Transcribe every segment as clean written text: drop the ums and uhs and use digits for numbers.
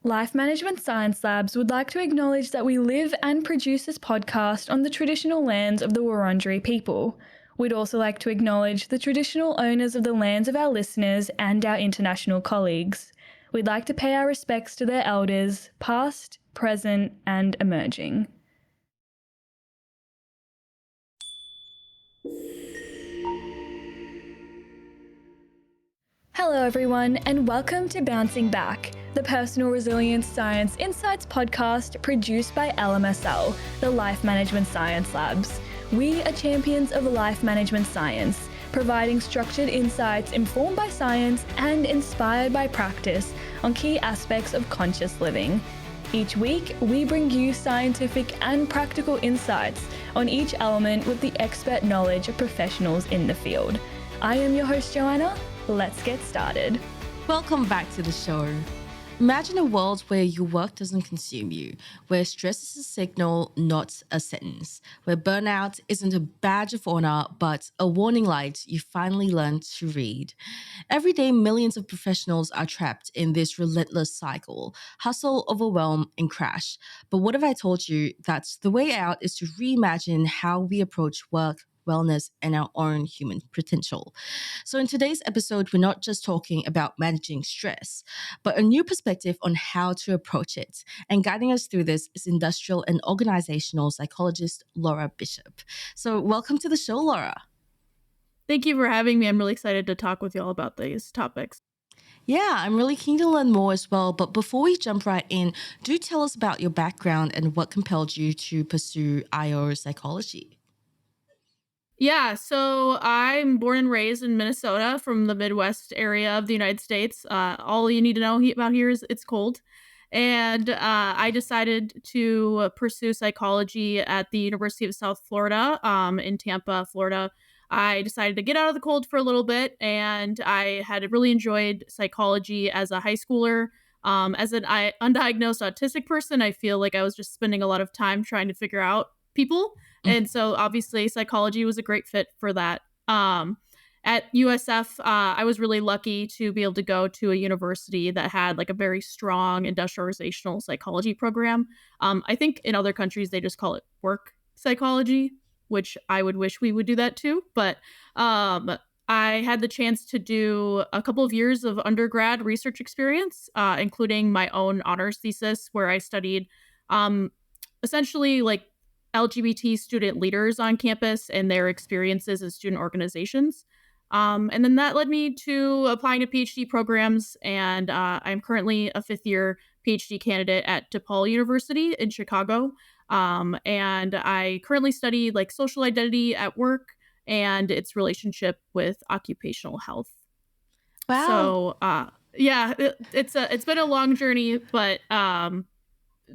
Life Management Science Labs would like to acknowledge that we live and produce this podcast on the traditional lands of the Wurundjeri people. We'd also like to acknowledge the traditional owners of the lands of our listeners and our international colleagues. We'd like to pay our respects to their elders, past, present, and emerging. Hello, everyone, and welcome to Bouncing Back, the Personal Resilience Science Insights podcast produced by LMSL, the Life Management Science Labs. We are champions of life management science, providing structured insights informed by science and inspired by practice on key aspects of conscious living. Each week, we bring you scientific and practical insights on each element with the expert knowledge of professionals in the field. I am your host, Joanna. Let's get started. Welcome back to the show. Imagine a world where your work doesn't consume you, where stress is a signal, not a sentence, where burnout isn't a badge of honor, but a warning light you finally learned to read. Every day, millions of professionals are trapped in this relentless cycle: hustle, overwhelm, and crash. But what if I told you that the way out is to reimagine how we approach work, wellness, and our own human potential? So, in today's episode, we're not just talking about managing stress, but a new perspective on how to approach it. And guiding us through this is industrial and organizational psychologist Lora Bishop. So, welcome to the show, Laura. Thank you for having me. I'm really excited to talk with you all about these topics. Yeah, I'm really keen to learn more as well. But before we jump right in, do tell us about your background and what compelled you to pursue IO psychology. Yeah, so I'm born and raised in Minnesota from the Midwest area of the United States. All you need to know about here is it's cold. And I decided to pursue psychology at the University of South Florida in Tampa, Florida. I decided to get out of the cold for a little bit, and I had really enjoyed psychology as a high schooler. As an undiagnosed autistic person, I feel like I was just spending a lot of time trying to figure out people. And so obviously psychology was a great fit for that. At USF, I was really lucky to be able to go to a university that had like a very strong industrial organizational psychology program. I think in other countries, they just call it work psychology, which I would wish we would do that too. But I had the chance to do a couple of years of undergrad research experience, including my own honors thesis, where I studied essentially like LGBT student leaders on campus and their experiences in student organizations. And then that led me to applying to PhD programs, and I'm currently a fifth year PhD candidate at DePaul University in Chicago. And I currently study like social identity at work and its relationship with occupational health. Wow. So yeah, it's been a long journey, but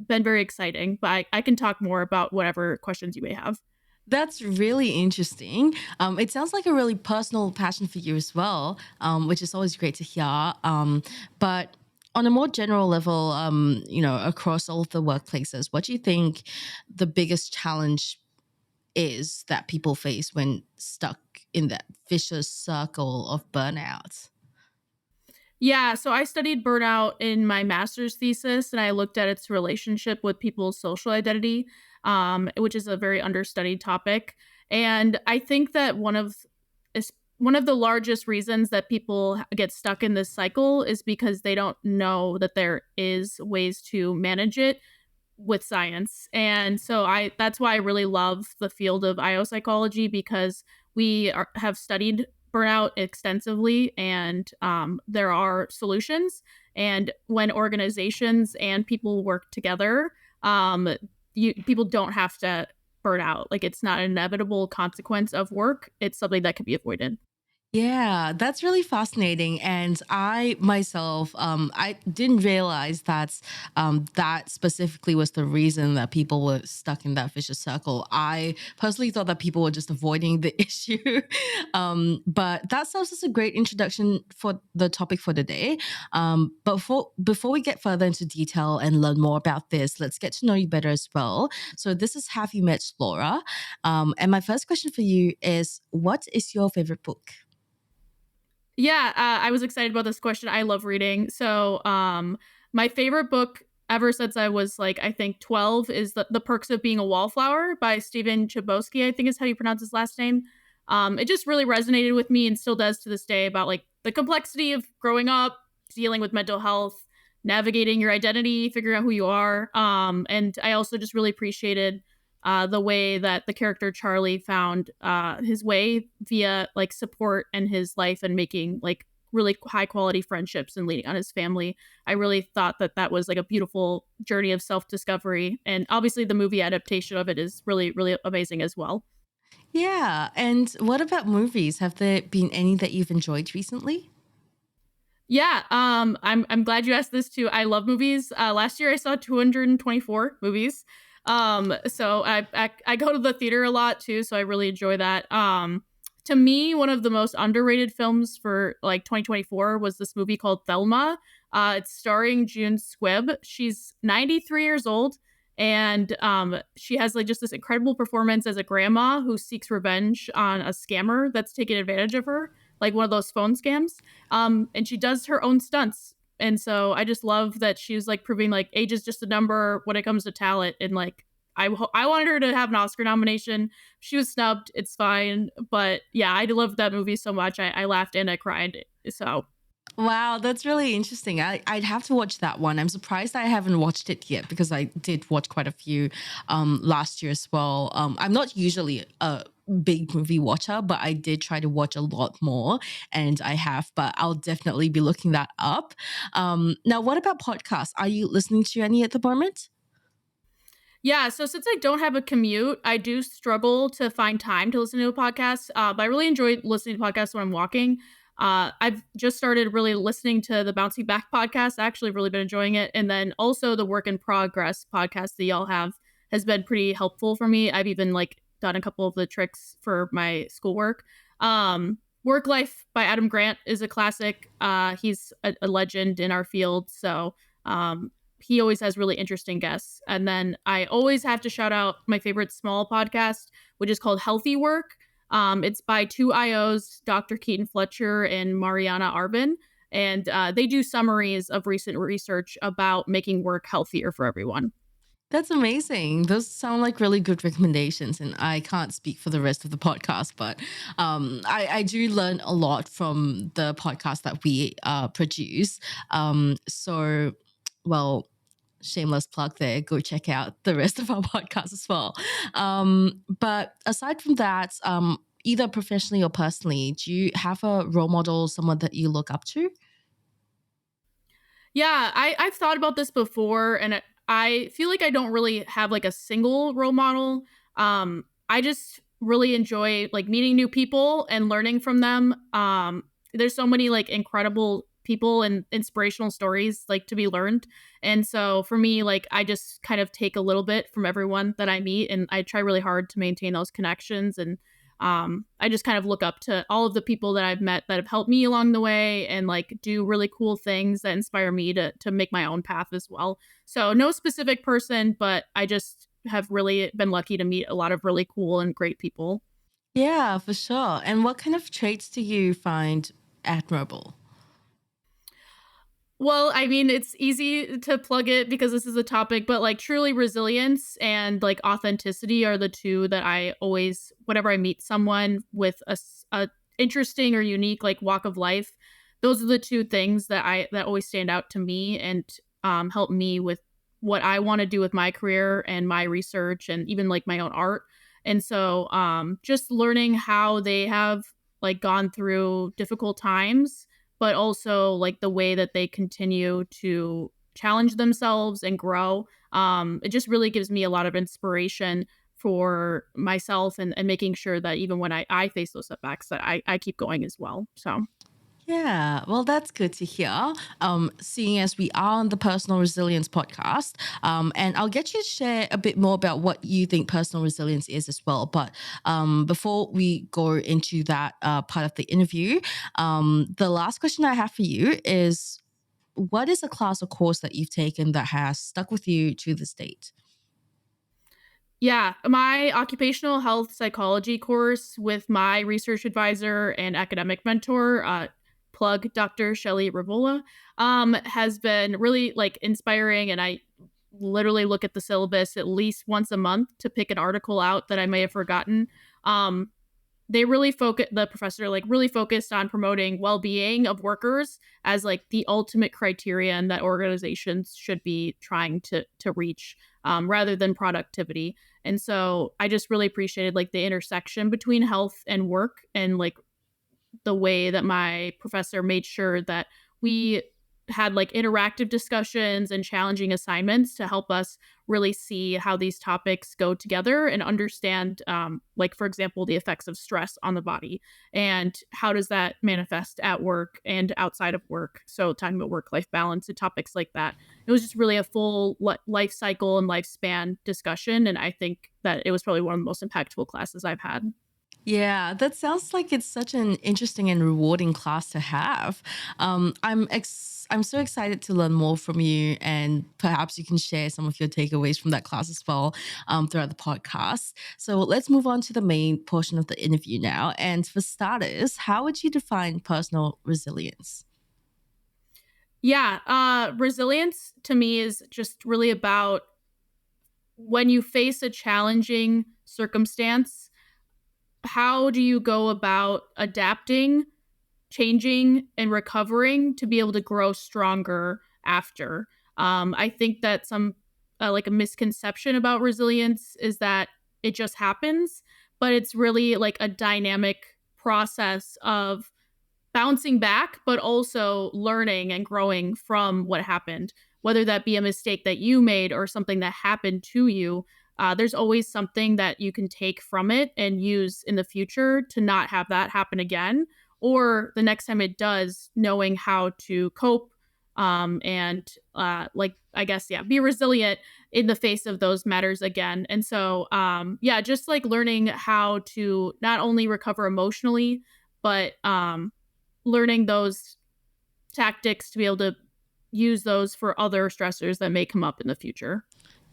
been very exciting. But I can talk more about whatever questions you may have. That's really interesting. It sounds like a really personal passion for you as well, which is always great to hear. But on a more general level, across all of the workplaces, what do you think the biggest challenge is that people face when stuck in that vicious circle of burnout? Yeah, so I studied burnout in my master's thesis, and I looked at its relationship with people's social identity, which is a very understudied topic. And I think that one of the largest reasons that people get stuck in this cycle is because they don't know that there is ways to manage it with science. And so that's why I really love the field of IO psychology, because have studied burnout extensively, and there are solutions. And when organizations and people work together, people don't have to burn out. Like, it's not an inevitable consequence of work. It's something that can be avoided. Yeah, that's really fascinating. And I myself, I didn't realize that specifically was the reason that people were stuck in that vicious circle. I personally thought that people were just avoiding the issue. But that serves as a great introduction for the topic for today. But before we get further into detail and learn more about this, let's get to know you better as well. So this is Have You Met Laura? And my first question for you is, what is your favorite book? Yeah, I was excited about this question. I love reading. So My favorite book ever since I was like, I think 12 is The Perks of Being a Wallflower by Stephen Chbosky, I think is how you pronounce his last name. It just really resonated with me and still does to this day about like the complexity of growing up, dealing with mental health, navigating your identity, figuring out who you are. And I also just really appreciated the way that the character Charlie found his way via like support in his life and making like really high quality friendships and leading on his family. I really thought that that was like a beautiful journey of self discovery. And obviously, the movie adaptation of it is really, really amazing as well. Yeah. And what about movies? Have there been any that you've enjoyed recently? Yeah, I'm glad you asked this too. I love movies. Last year I saw 224 movies. So I go to the theater a lot too, so I really enjoy that. To me, one of the most underrated films for like 2024 was this movie called Thelma. It's starring June Squibb. She's 93 years old, and she has like just this incredible performance as a grandma who seeks revenge on a scammer that's taken advantage of her, like one of those phone scams. And she does her own stunts. And so I just love that she's like proving like age is just a number when it comes to talent. And like, I wanted her to have an Oscar nomination. She was snubbed. It's fine. But yeah, I loved that movie so much. I laughed and I cried. So Wow, that's really interesting. I'd have to watch that one. I'm surprised I haven't watched it yet because I did watch quite a few last year as well. I'm not usually a big movie watcher, but I did try to watch a lot more and I have, but I'll definitely be looking that up. Now, what about podcasts? Are you listening to any at the moment? yeah, so since I don't have a commute, I do struggle to find time to listen to a podcast. But I really enjoy listening to podcasts when I'm walking. I've just started really listening to the Bouncing Back podcast. I actually really been enjoying it. And then also the Work in Progress podcast that y'all have has been pretty helpful for me. I've even like done a couple of the tricks for my schoolwork. Work Life by Adam Grant is a classic. He's a legend in our field. So he always has really interesting guests. And then I always have to shout out my favorite small podcast, which is called Healthy Work. It's by two IOs, Dr. Keaton Fletcher and Mariana Arbin. And they do summaries of recent research about making work healthier for everyone. That's amazing. Those sound like really good recommendations, and I can't speak for the rest of the podcast, but I do learn a lot from the podcast that we produce. So, well, shameless plug there. Go check out the rest of our podcast as well. But aside from that, either professionally or personally, do you have a role model, someone that you look up to? Yeah, I've thought about this before, and I feel like I don't really have like a single role model. I just really enjoy like meeting new people and learning from them. There's so many like incredible people and inspirational stories like to be learned, and so for me, like I just kind of take a little bit from everyone that I meet, and I try really hard to maintain those connections and I just kind of look up to all of the people that I've met that have helped me along the way and like do really cool things that inspire me to make my own path as well. So no specific person, but I just have really been lucky to meet a lot of really cool and great people. Yeah, for sure. And what kind of traits do you find admirable? Well, I mean, it's easy to plug it because this is a topic, but like truly resilience and like authenticity are the two that I always, whenever I meet someone with a interesting or unique like walk of life, those are the two things that always stand out to me and help me with what I want to do with my career and my research and even like my own art. And so, just learning how they have like gone through difficult times but also like the way that they continue to challenge themselves and grow. It just really gives me a lot of inspiration for myself and making sure that even when I face those setbacks that I keep going as well. So Yeah, well, that's good to hear. Seeing as we are on the Personal Resilience podcast, and I'll get you to share a bit more about what you think personal resilience is as well. But before we go into that part of the interview, the last question I have for you is what is a class or course that you've taken that has stuck with you to this date? yeah, my occupational health psychology course with my research advisor and academic mentor plug Dr. Shelley Rivola, has been really like inspiring. And I literally look at the syllabus at least once a month to pick an article out that I may have forgotten. Um, they really focus the professor like really focused on promoting well-being of workers as like the ultimate criterion that organizations should be trying to reach, rather than productivity. And so I just really appreciated like the intersection between health and work, and like the way that my professor made sure that we had like interactive discussions and challenging assignments to help us really see how these topics go together and understand, like, for example, the effects of stress on the body and how does that manifest at work and outside of work. So talking about work-life balance and topics like that. It was just really a full life cycle and lifespan discussion. And I think that it was probably one of the most impactful classes I've had. Yeah, that sounds like it's such an interesting and rewarding class to have. I'm so excited to learn more from you, and perhaps you can share some of your takeaways from that class as well, throughout the podcast. So let's move on to the main portion of the interview now. And for starters, how would you define personal resilience? Yeah, resilience to me is just really about when you face a challenging circumstance, how do you go about adapting, changing, and recovering to be able to grow stronger after? I think that some like a misconception about resilience is that it just happens, but it's really like a dynamic process of bouncing back, but also learning and growing from what happened, whether that be a mistake that you made or something that happened to you. There's always something that you can take from it and use in the future to not have that happen again, or the next time it does, knowing how to cope, and like, I guess, yeah, be resilient in the face of those matters again. And so, yeah, just like learning how to not only recover emotionally, but learning those tactics to be able to use those for other stressors that may come up in the future.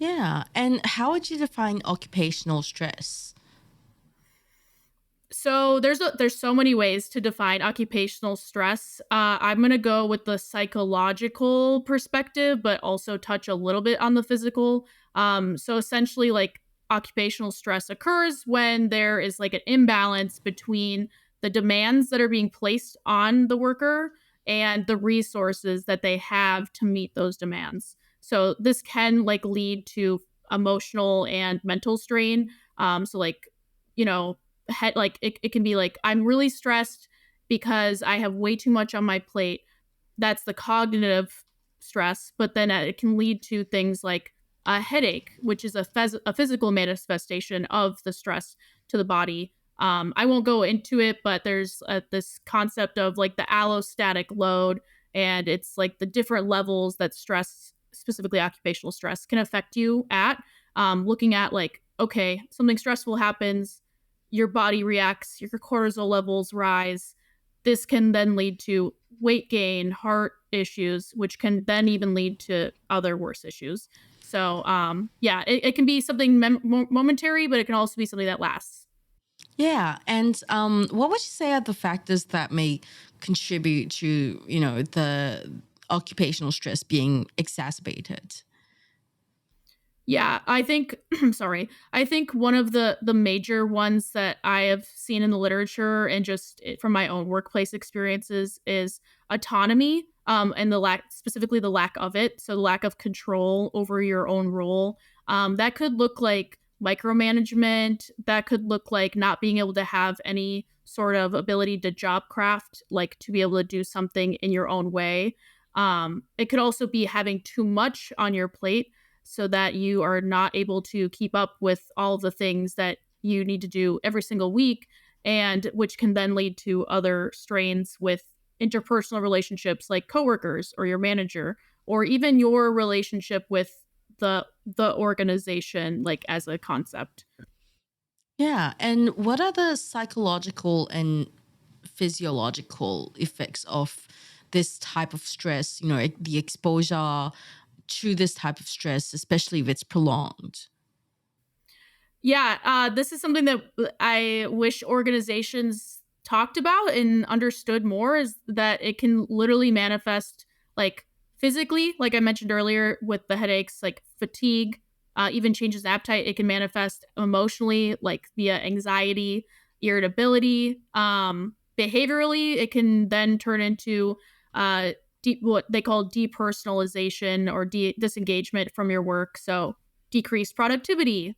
Yeah. And how would you define occupational stress? So there's so many ways to define occupational stress. I'm gonna go with the psychological perspective, but also touch a little bit on the physical. So essentially, like, occupational stress occurs when there is like an imbalance between the demands that are being placed on the worker and the resources that they have to meet those demands. So this can like lead to emotional and mental strain. So like, you know, head like it can be like, I'm really stressed because I have way too much on my plate. That's the cognitive stress, but then it can lead to things like a headache, which is a physical manifestation of the stress to the body. I won't go into it, but there's this concept of like the allostatic load, and it's like the different levels that stress, specifically occupational stress, can affect you at. Looking at like, okay, something stressful happens, your body reacts, your cortisol levels rise. This can then lead to weight gain, heart issues, which can then even lead to other worse issues. So, yeah, it can be something momentary, but it can also be something that lasts. Yeah. And what would you say are the factors that may contribute to, the occupational stress being exacerbated? Yeah, I think sorry. I think one of the major ones that I have seen in the literature and just from my own workplace experiences is autonomy, and the lack, specifically the lack of it. So the lack of control over your own role. That could look like micromanagement. That could look like not being able to have any sort of ability to job craft, like to be able to do something in your own way. It could also be having too much on your plate so that you are not able to keep up with all the things that you need to do every single week, and which can then lead to other strains with interpersonal relationships like coworkers or your manager, or even your relationship with the organization, like as a concept. Yeah. And what are the psychological and physiological effects of this type of stress, the exposure to this type of stress, especially if it's prolonged? Yeah, this is something that I wish organizations talked about and understood more is that it can literally manifest like physically, like I mentioned earlier with the headaches, like fatigue, even changes in appetite. It can manifest emotionally, like via anxiety, irritability. Behaviorally, it can then turn into what they call depersonalization or disengagement from your work. So decreased productivity,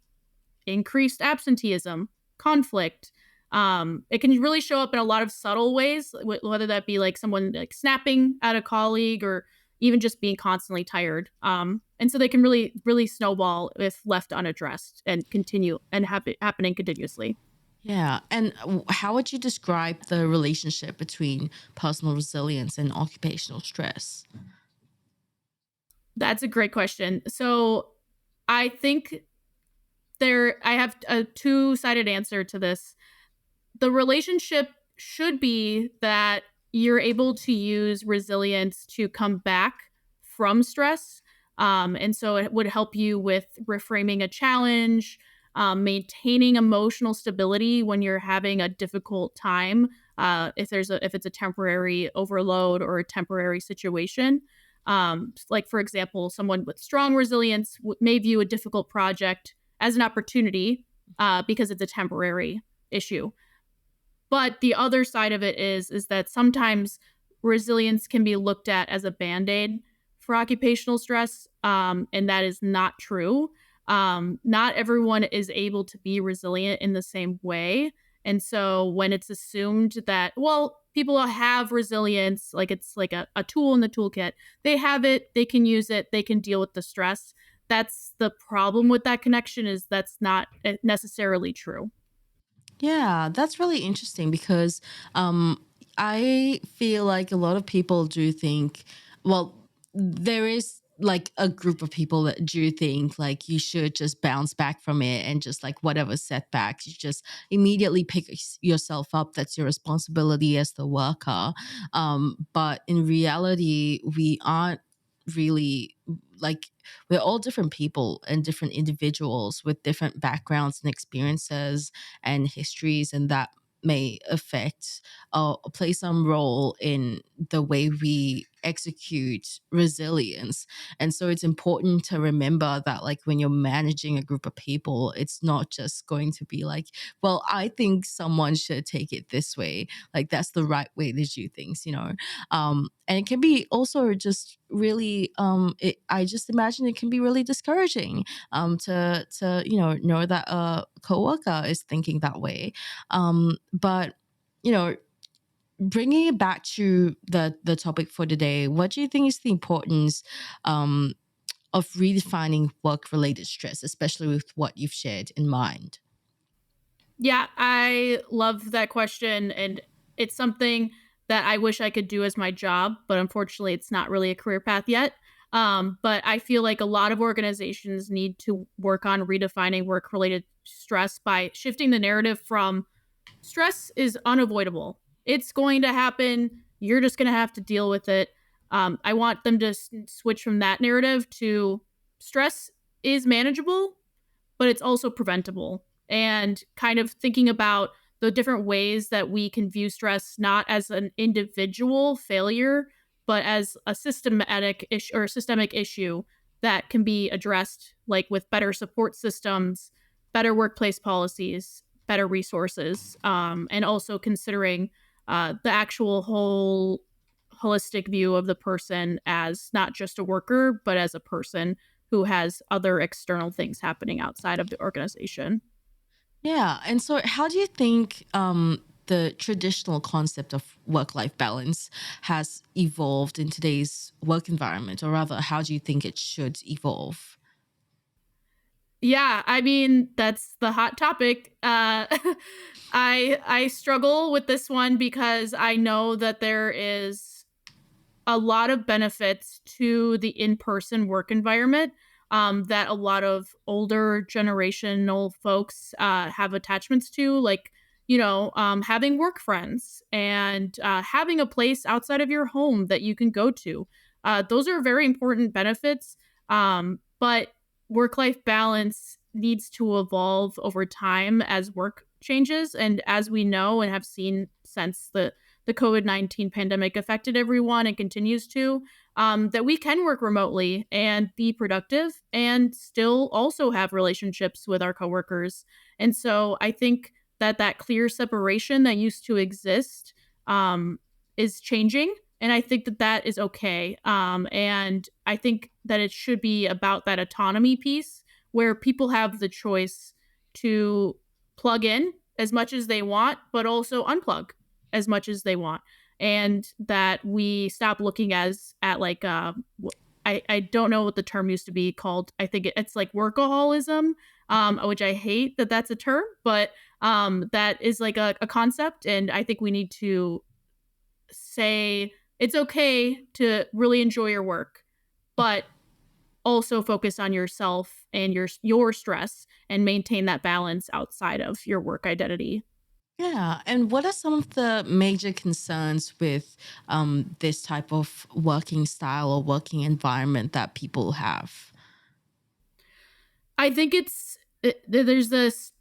increased absenteeism, conflict. It can really show up in a lot of subtle ways, whether that be like someone like snapping at a colleague or even just being constantly tired. And so they can really, really snowball if left unaddressed and continue and happening continuously. Yeah. And how would you describe the relationship between personal resilience and occupational stress? That's a great question. So I think I have a two-sided answer to this. The relationship should be that you're able to use resilience to come back from stress. And so it would help you with reframing a challenge, maintaining emotional stability when you're having a difficult time, if it's a temporary overload or a temporary situation. Like for example, someone with strong resilience may view a difficult project as an opportunity because it's a temporary issue. But the other side of it is that sometimes resilience can be looked at as a band-aid for occupational stress, and that is not true. Not everyone is able to be resilient in the same way. And so when it's assumed that, well, people have resilience, like it's like a tool in the toolkit, they have it, they can use it, they can deal with the stress. That's the problem with that connection is that's not necessarily true. Yeah, that's really interesting because I feel like a lot of people do think, well, there is like a group of people that do think like you should just bounce back from it and just like whatever setbacks, you just immediately pick yourself up. That's your responsibility as the worker. But in reality, we aren't really like we're all different people and different individuals with different backgrounds and experiences and histories, and that may affect or play some role in the way we execute resilience. And so it's important to remember that like when you're managing a group of people, it's not just going to be like, well, I think someone should take it this way, like that's the right way to do things, you know. And it can be also just really I just imagine it can be really discouraging to know that a coworker is thinking that way. But you know, bringing it back to the topic for today, what do you think is the importance um, of redefining work related stress, especially with what you've shared in mind? Yeah, I love that question. And it's something that I wish I could do as my job, but unfortunately, it's not really a career path yet. But I feel like a lot of organizations need to work on redefining work related stress by shifting the narrative from stress is unavoidable. It's going to happen. You're just going to have to deal with it. I want them to switch from that narrative to stress is manageable, but it's also preventable. And kind of thinking about the different ways that we can view stress not as an individual failure, but as a systematic issue or systemic issue that can be addressed, like with better support systems, better workplace policies, better resources, and also considering the actual whole holistic view of the person as not just a worker, but as a person who has other external things happening outside of the organization. Yeah. And so, how do you think the traditional concept of work life balance has evolved in today's work environment, or rather, how do you think it should evolve? Yeah, I mean, that's the hot topic. I struggle with this one because I know that there is a lot of benefits to the in-person work environment that a lot of older generational folks have attachments to, like having work friends and having a place outside of your home that you can go to. Those are very important benefits, but work-life balance needs to evolve over time as work changes. And as we know and have seen since the COVID-19 pandemic affected everyone and continues to, that we can work remotely and be productive and still also have relationships with our coworkers. And so I think that that clear separation that used to exist is changing. And I think that that is okay. And I think that it should be about that autonomy piece where people have the choice to plug in as much as they want, but also unplug as much as they want. And that we stop looking at like I don't know what the term used to be called. I think it's like workaholism, which I hate that that's a term, but that is like a concept. And I think we need to say it's okay to really enjoy your work, but also focus on yourself and your stress and maintain that balance outside of your work identity. Yeah. And what are some of the major concerns with this type of working style or working environment that people have? I think there's this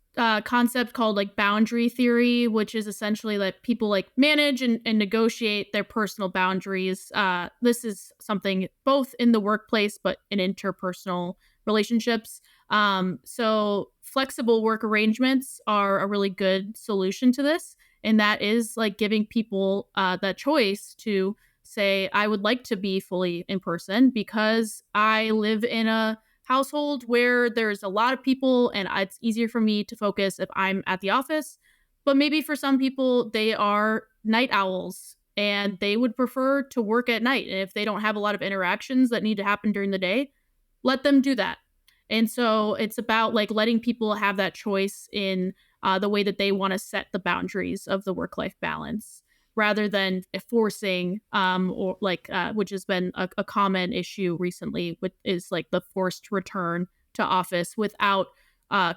concept called like boundary theory, which is essentially that people like manage and negotiate their personal boundaries. This is something both in the workplace but in interpersonal relationships. So flexible work arrangements are a really good solution to this, and that is like giving people that choice to say, I would like to be fully in person because I live in a household where there's a lot of people and it's easier for me to focus if I'm at the office. But maybe for some people, they are night owls and they would prefer to work at night. And if they don't have a lot of interactions that need to happen during the day, let them do that. And so it's about like letting people have that choice in the way that they want to set the boundaries of the work life balance rather than forcing or like which has been a common issue recently, which is like the forced return to office without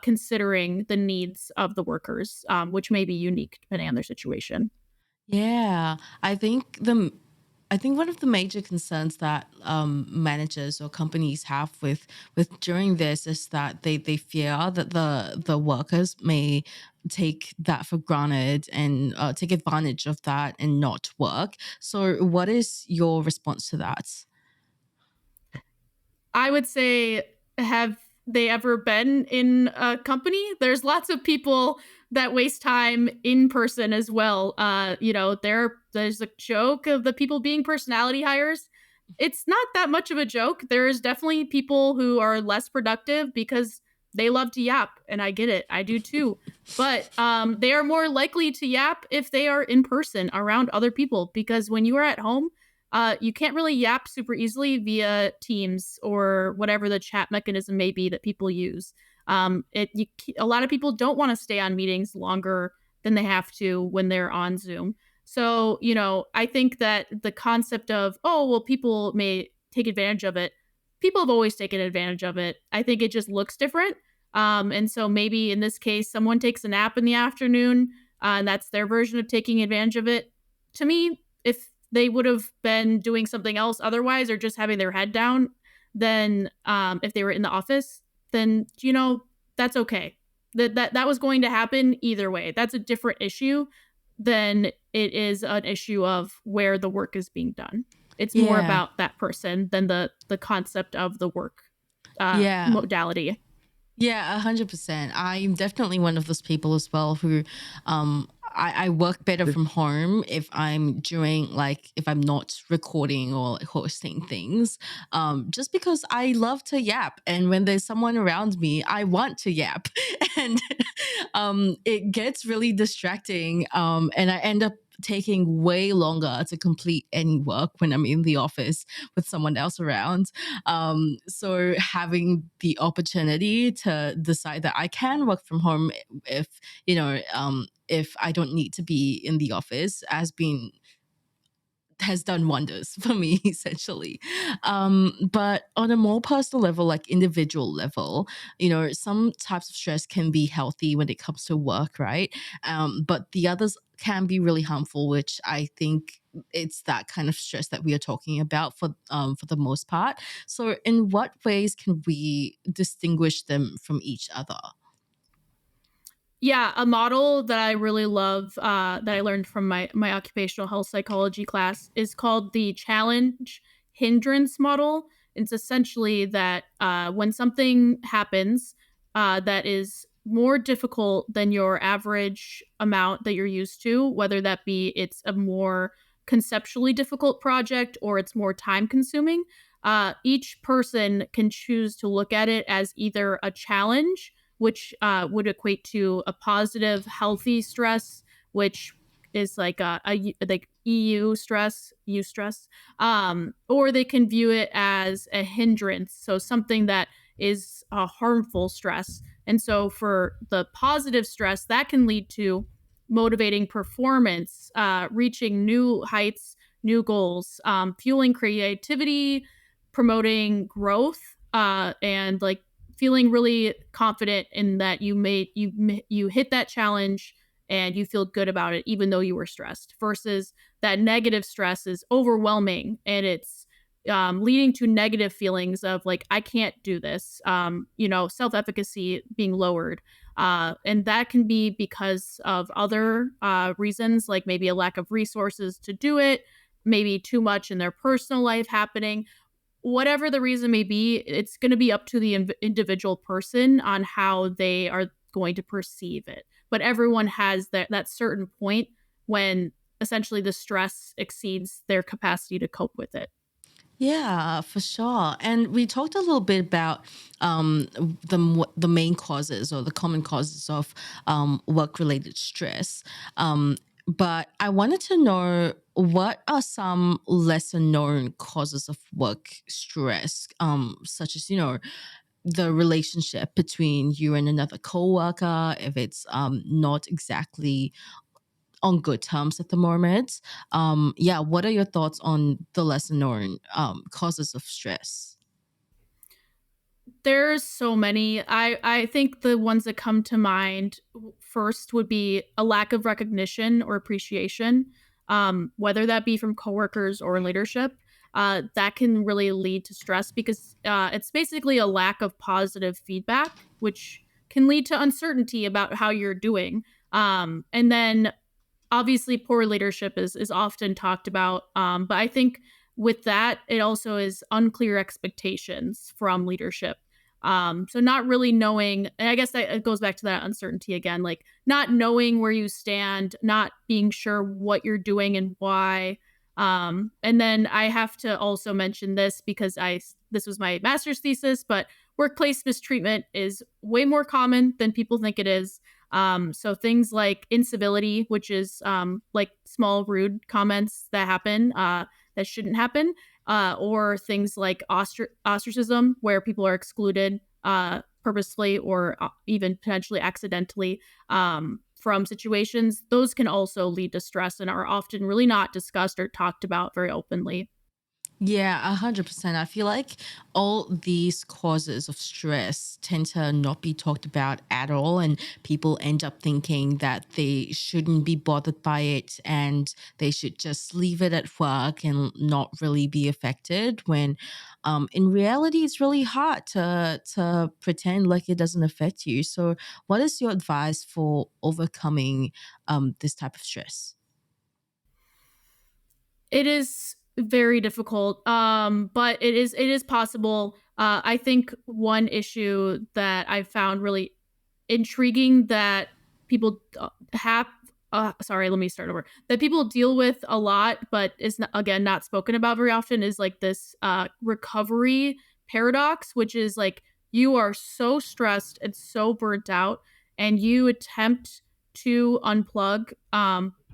considering the needs of the workers, which may be unique depending on their situation. Yeah, I think one of the major concerns that managers or companies have with during this is that they fear that the workers may take that for granted and take advantage of that and not work. So, what is your response to that? I would say, have they ever been in a company? There's lots of people that waste time in person as well. There's a joke of the people being personality hires. It's not that much of a joke. There's definitely people who are less productive because they love to yap, and I get it. I do too. But they are more likely to yap if they are in person around other people because when you are at home, you can't really yap super easily via Teams or whatever the chat mechanism may be that people use. A lot of people don't want to stay on meetings longer than they have to when they're on Zoom. So, I think that the concept of, oh, well, people may take advantage of it. People have always taken advantage of it. I think it just looks different. And so maybe in this case, someone takes a nap in the afternoon, and that's their version of taking advantage of it. To me, if they would have been doing something else otherwise or just having their head down, then if they were in the office, then that's okay. That was going to happen either way. That's a different issue than it is an issue of where the work is being done. It's more Yeah. about that person than the concept of the work Yeah. modality. Yeah, 100%. I'm definitely one of those people as well who I work better from home if I'm doing like if I'm not recording or like, hosting things. Just because I love to yap. And when there's someone around me, I want to yap. And it gets really distracting. And I end up taking way longer to complete any work when I'm in the office with someone else around. So having the opportunity to decide that I can work from home if if I don't need to be in the office has done wonders for me essentially. But on a more personal level, like individual level, some types of stress can be healthy when it comes to work, right? But the others can be really harmful, which I think it's that kind of stress that we are talking about for the most part. So in what ways can we distinguish them from each other? Yeah, a model that I really love, that I learned from my occupational health psychology class is called the challenge hindrance model. It's essentially that when something happens that is more difficult than your average amount that you're used to, whether that be it's a more conceptually difficult project or it's more time consuming, each person can choose to look at it as either a challenge, which would equate to a positive, healthy stress, which is like like EU stress, U stress, or they can view it as a hindrance, so something that is a harmful stress. And so for the positive stress, that can lead to motivating performance, reaching new heights, new goals, fueling creativity, promoting growth, and like feeling really confident in that you hit that challenge and you feel good about it even though you were stressed, versus that negative stress is overwhelming and it's leading to negative feelings of like I can't do this, self-efficacy being lowered, and that can be because of other reasons, like maybe a lack of resources to do it, maybe too much in their personal life happening. Whatever the reason may be, it's going to be up to the individual person on how they are going to perceive it. But everyone has that certain point when essentially the stress exceeds their capacity to cope with it. Yeah, for sure. And we talked a little bit about the main causes or the common causes of work-related stress. But I wanted to know, what are some lesser known causes of work stress, such as, the relationship between you and another coworker, if it's not exactly on good terms at the moment. Yeah, what are your thoughts on the lesser known causes of stress? There's so many. I think the ones that come to mind first would be a lack of recognition or appreciation, whether that be from coworkers or leadership. That can really lead to stress because it's basically a lack of positive feedback, which can lead to uncertainty about how you're doing. And then obviously poor leadership is often talked about, but I think with that it also is unclear expectations from leadership, so not really knowing, and I guess that it goes back to that uncertainty again, like not knowing where you stand, not being sure what you're doing and why. And then I have to also mention this because this was my master's thesis, but workplace mistreatment is way more common than people think it is. So things like incivility, which is like small rude comments that happen that shouldn't happen, or things like ostracism, where people are excluded purposefully or even potentially accidentally from situations. Those can also lead to stress and are often really not discussed or talked about very openly. Yeah, 100%. I feel like all these causes of stress tend to not be talked about at all, and people end up thinking that they shouldn't be bothered by it and they should just leave it at work and not really be affected. When, in reality, it's really hard to pretend like it doesn't affect you. So, what is your advice for overcoming this type of stress? It is very difficult, but it is possible. I think one issue that I found really intriguing that people have sorry, let me start over. That people deal with a lot, but is not, again, not spoken about very often, is like this recovery paradox, which is like you are so stressed and so burnt out, and you attempt to unplug,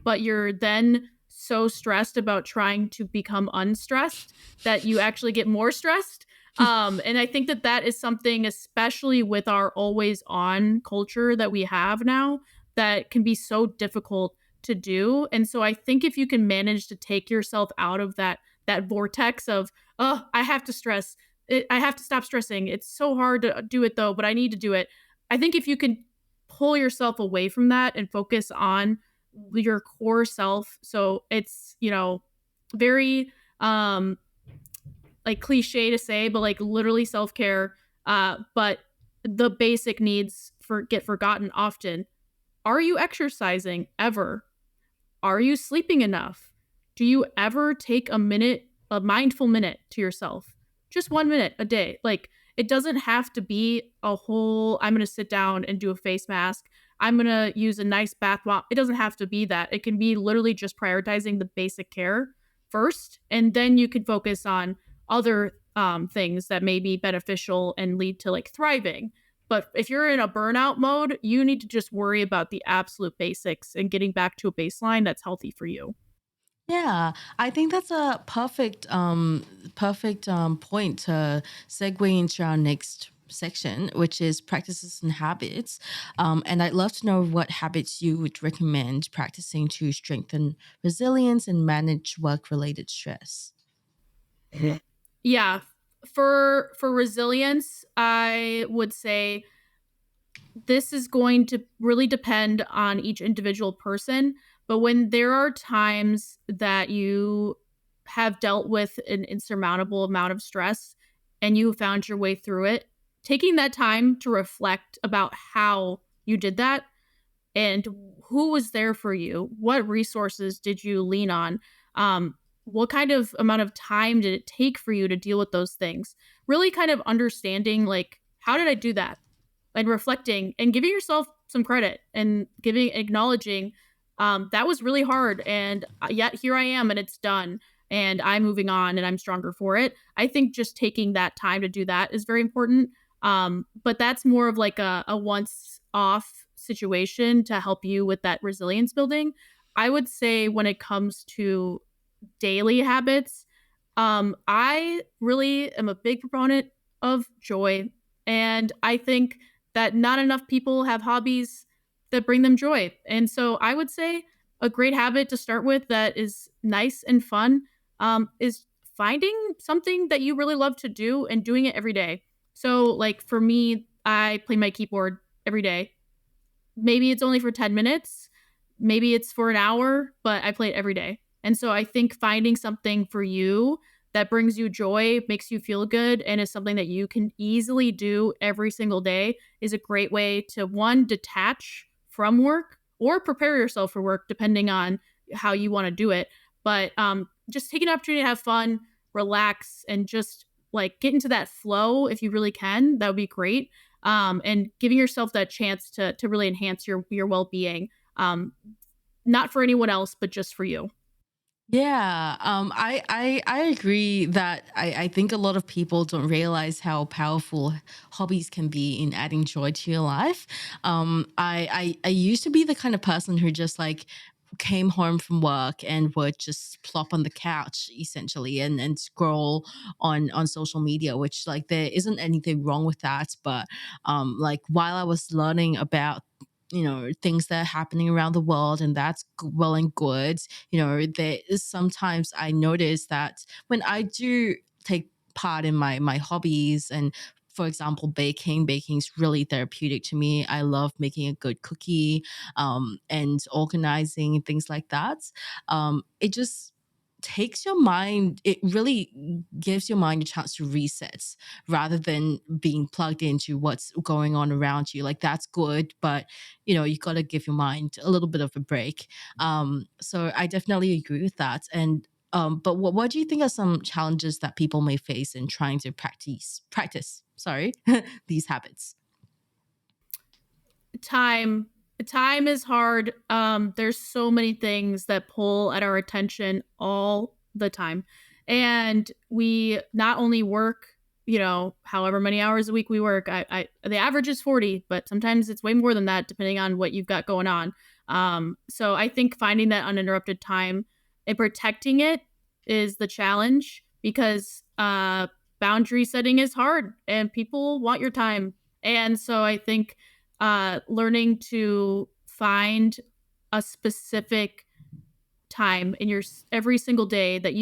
but you're then so stressed about trying to become unstressed that you actually get more stressed. And I think that that is something, especially with our always on culture that we have now, that can be so difficult to do. And so I think if you can manage to take yourself out of that vortex of, oh, I have to stress, I have to stop stressing. It's so hard to do it though, but I need to do it. I think if you can pull yourself away from that and focus on your core self, so it's, very like cliche to say, but like literally self care. But the basic needs get forgotten often. Are you exercising ever? Are you sleeping enough? Do you ever take a mindful minute to yourself? Just 1 minute a day. Like, it doesn't have to be a whole, I'm going to sit down and do a face mask. I'm going to use a nice bath bomb. It doesn't have to be that. It can be literally just prioritizing the basic care first. And then you can focus on other things that may be beneficial and lead to like thriving. But if you're in a burnout mode, you need to just worry about the absolute basics and getting back to a baseline that's healthy for you. Yeah, I think that's a perfect point to segue into our next section, which is practices and habits. And I'd love to know what habits you would recommend practicing to strengthen resilience and manage work-related stress. Yeah, for resilience, I would say this is going to really depend on each individual person. But when there are times that you have dealt with an insurmountable amount of stress and you found your way through it, taking that time to reflect about how you did that and who was there for you, what resources did you lean on, um, what kind of amount of time did it take for you to deal with those things, really kind of understanding like, how did I do that, and reflecting and giving yourself some credit and giving acknowledging that was really hard, and yet here I am and it's done, and I'm moving on and I'm stronger for it. I think just taking that time to do that is very important. But that's more of like a once off situation to help you with that resilience building. I would say when it comes to daily habits, I really am a big proponent of joy. And I think that not enough people have hobbies that bring them joy. And so I would say a great habit to start with that is nice and fun is finding something that you really love to do and doing it every day. So, like for me, I play my keyboard every day. Maybe it's only for 10 minutes, maybe it's for an hour, but I play it every day. And so I think finding something for you that brings you joy, makes you feel good, and is something that you can easily do every single day is a great way to one, detach from work or prepare yourself for work, depending on how you want to do it. But just take an opportunity to have fun, relax, and just like get into that flow if you really can. That would be great, and giving yourself that chance to really enhance your well being, not for anyone else, but just for you. Yeah, I agree that I think a lot of people don't realize how powerful hobbies can be in adding joy to your life. I used to be the kind of person who just like came home from work and would just plop on the couch essentially and scroll on social media, which like there isn't anything wrong with that. But like while I was learning about things that are happening around the world, and that's well and good, there is sometimes I notice that when I do take part in my hobbies, and for example baking is really therapeutic to me. I love making a good cookie, and organizing and things like that. It just takes your mind, it really gives your mind a chance to reset rather than being plugged into what's going on around you. Like that's good, but you got to give your mind a little bit of a break. So I definitely agree with that. And but what do you think are some challenges that people may face in trying to practice sorry these habits? Time time is hard. There's so many things that pull at our attention all the time, and we not only work, however many hours a week we work. I the average is 40, but sometimes it's way more than that depending on what you've got going on. So I think finding that uninterrupted time and protecting it is the challenge, because boundary setting is hard and people want your time. And so I think learning to find a specific time in your every single day that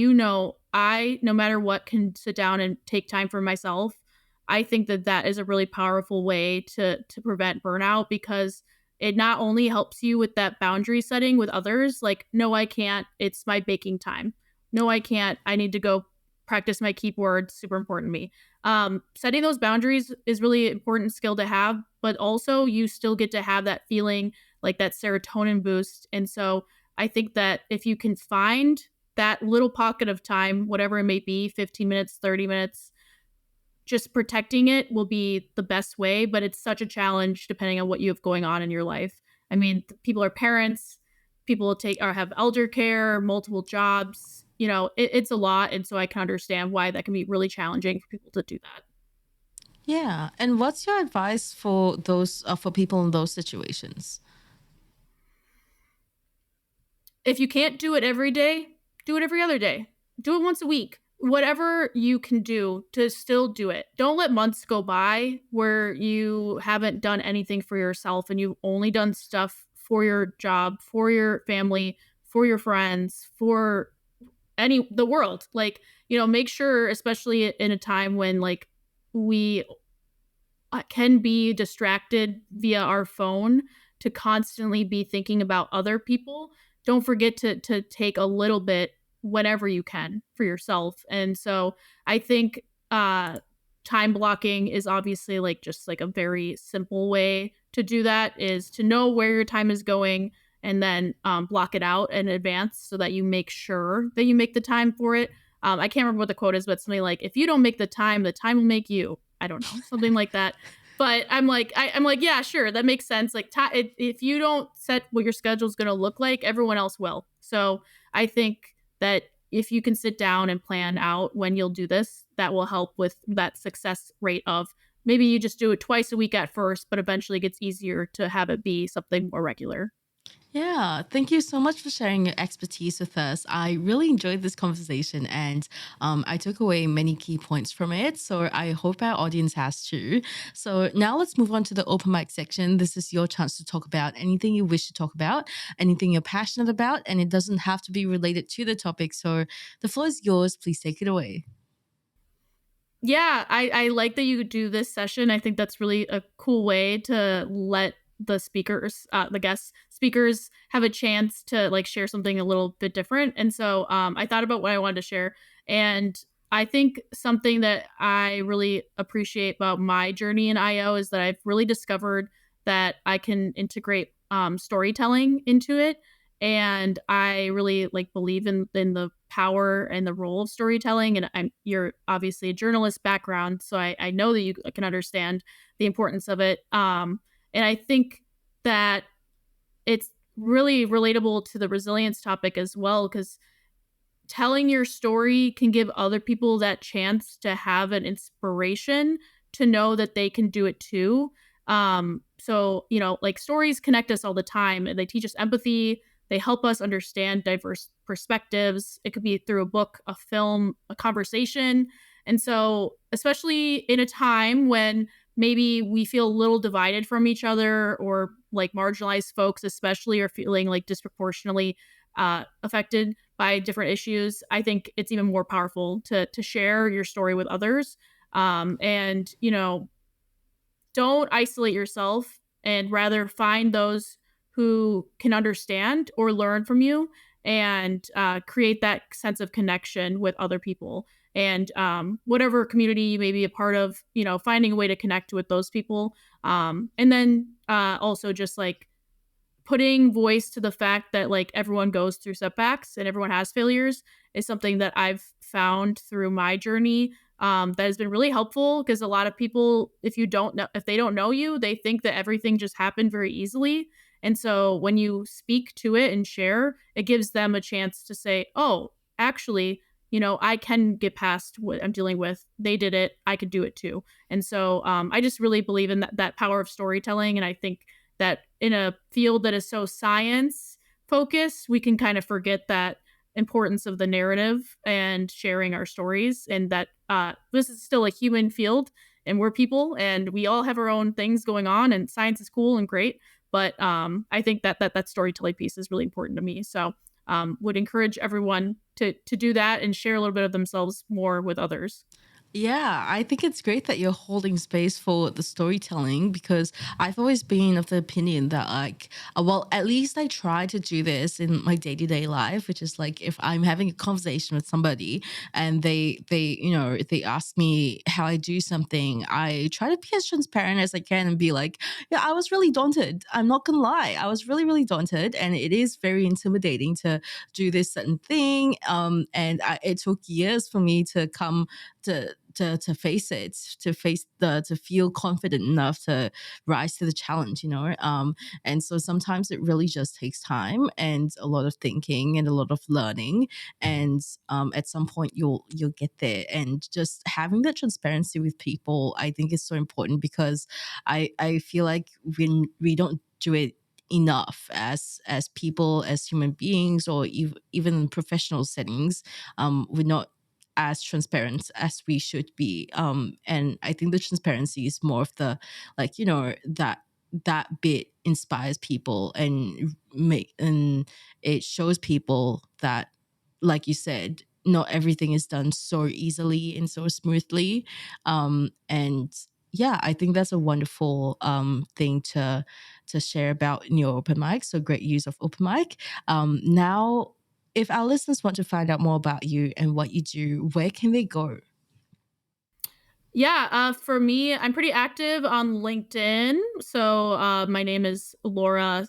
I, no matter what, can sit down and take time for myself. I think that that is a really powerful way to prevent burnout, because it not only helps you with that boundary setting with others, like no I can't, it's my baking time, no I can't, I need to go practice my keyboard, super important to me. Setting those boundaries is really important skill to have, but also you still get to have that feeling like that serotonin boost. And so I think that if you can find that little pocket of time, whatever it may be, 15 minutes, 30 minutes, just protecting it will be the best way. But it's such a challenge depending on what you have going on in your life. I mean, people are parents, people take or have elder care, multiple jobs. It's a lot. And so I can understand why that can be really challenging for people to do that. Yeah. And what's your advice for those for people in those situations? If you can't do it every day, do it every other day. Do it once a week. Whatever you can do to still do it. Don't let months go by where you haven't done anything for yourself and you've only done stuff for your job, for your family, for your friends, for the world. Like, make sure, especially in a time when like we can be distracted via our phone, to constantly be thinking about other people. Don't forget to take a little bit whenever you can for yourself. And so I think time blocking is obviously like just like a very simple way to do that, is to know where your time is going and then block it out in advance so that you make sure that you make the time for it. I can't remember what the quote is, but something like, if you don't make the time will make you. I don't know, something like that. But I'm like, I'm like, yeah, sure, that makes sense. Like, if you don't set what your schedule is going to look like, everyone else will. So I think that if you can sit down and plan out when you'll do this, that will help with that success rate of maybe you just do it twice a week at first, but eventually it gets easier to have it be something more regular. Yeah, thank you so much for sharing your expertise with us. I really enjoyed this conversation and I took away many key points from it. So I hope our audience has too. So now let's move on to the open mic section. This is your chance to talk about anything you wish to talk about, anything you're passionate about, and it doesn't have to be related to the topic. So the floor is yours. Please take it away. Yeah, I like that you do this session. I think that's really a cool way to let the speakers, the guest speakers, have a chance to like share something a little bit different. And so I thought about what I wanted to share. And I think something that I really appreciate about my journey in IO is that I've really discovered that I can integrate storytelling into it. And I really like believe in the power and the role of storytelling. And you're obviously a journalist background, so I know that you can understand the importance of it. And I think that it's really relatable to the resilience topic as well, because telling your story can give other people that chance to have an inspiration to know that they can do it too. So, like stories connect us all the time and they teach us empathy. They help us understand diverse perspectives. It could be through a book, a film, a conversation. And so, especially in a time when maybe we feel a little divided from each other, or like marginalized folks, especially, are feeling like disproportionately affected by different issues, I think it's even more powerful to share your story with others. And don't isolate yourself, and rather find those who can understand or learn from you, and create that sense of connection with other people. And whatever community you may be a part of, finding a way to connect with those people. And then also just like putting voice to the fact that like everyone goes through setbacks and everyone has failures is something that I've found through my journey, that has been really helpful, because a lot of people, if they don't know you, they think that everything just happened very easily. And so when you speak to it and share, it gives them a chance to say, oh, actually, I can get past what I'm dealing with. They did it. I could do it too. And so I just really believe in that power of storytelling. And I think that in a field that is so science focused, we can kind of forget that importance of the narrative and sharing our stories, and that this is still a human field and we're people and we all have our own things going on, and science is cool and great. But I think that storytelling piece is really important to me. So would encourage everyone to do that and share a little bit of themselves more with others. Yeah, I think it's great that you're holding space for the storytelling because I've always been of the opinion that well, at least I try to do this in my day-to-day life, which is like if I'm having a conversation with somebody and they ask me how I do something, I try to be as transparent as I can and be like, yeah, I was really daunted. I'm not gonna lie, I was really, really daunted, and it is very intimidating to do this certain thing. It took years for me to come to face it, to feel confident enough to rise to the challenge, and so sometimes it really just takes time and a lot of thinking and a lot of learning, and at some point you'll get there, and just having that transparency with people I think is so important, because I feel like when we don't do it enough as people, as human beings, or even in professional settings, we're not as transparent as we should be. And I think the transparency is more of the, like, that bit inspires people and it shows people that, like you said, not everything is done so easily and so smoothly. And yeah, I think that's a wonderful thing to share about in your open mic. So great use of open mic. Now, if our listeners want to find out more about you and what you do, where can they go? Yeah, for me, I'm pretty active on LinkedIn. So my name is Laura,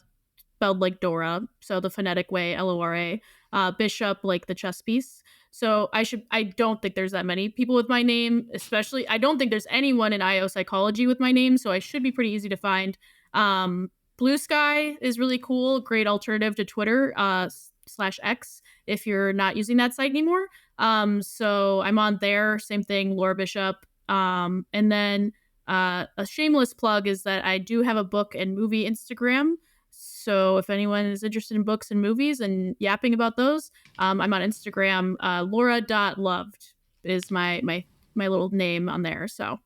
spelled like Dora, so the phonetic way, Lora, Bishop, like the chess piece. So I don't think there's that many people with my name, especially, I don't think there's anyone in IO psychology with my name, so I should be pretty easy to find. Um, Blue Sky is really cool, great alternative to Twitter, slash X, if you're not using that site anymore. So I'm on there, same thing, Lora Bishop. And then a shameless plug is that I do have a book and movie Instagram. So if anyone is interested in books and movies and yapping about those, I'm on Instagram. Laura.loved is my little name on there. So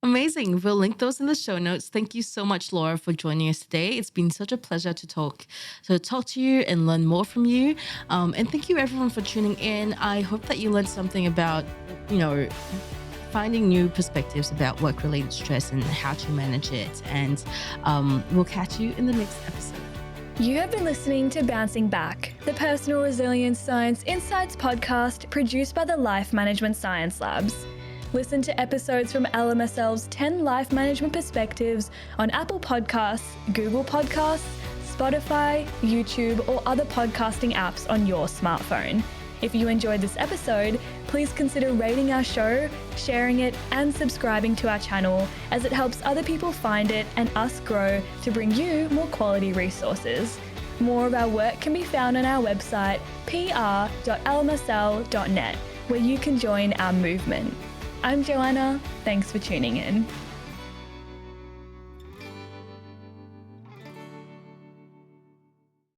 Amazing. We'll link those in the show notes. Thank you so much, Laura, for joining us today. It's been such a pleasure to talk to you and learn more from you. And thank you everyone for tuning in. I hope that you learned something about, finding new perspectives about work-related stress and how to manage it. And we'll catch you in the next episode. You have been listening to Bouncing Back, the Personal Resilience Science Insights podcast produced by the Life Management Science Labs. Listen to episodes from LMSL's 10 life management perspectives on Apple Podcasts, Google Podcasts, Spotify, YouTube, or other podcasting apps on your smartphone. If you enjoyed this episode, please consider rating our show, sharing it, and subscribing to our channel, as it helps other people find it and us grow to bring you more quality resources. More of our work can be found on our website, pr.lmsl.net, where you can join our movement. I'm Joanna. Thanks for tuning in.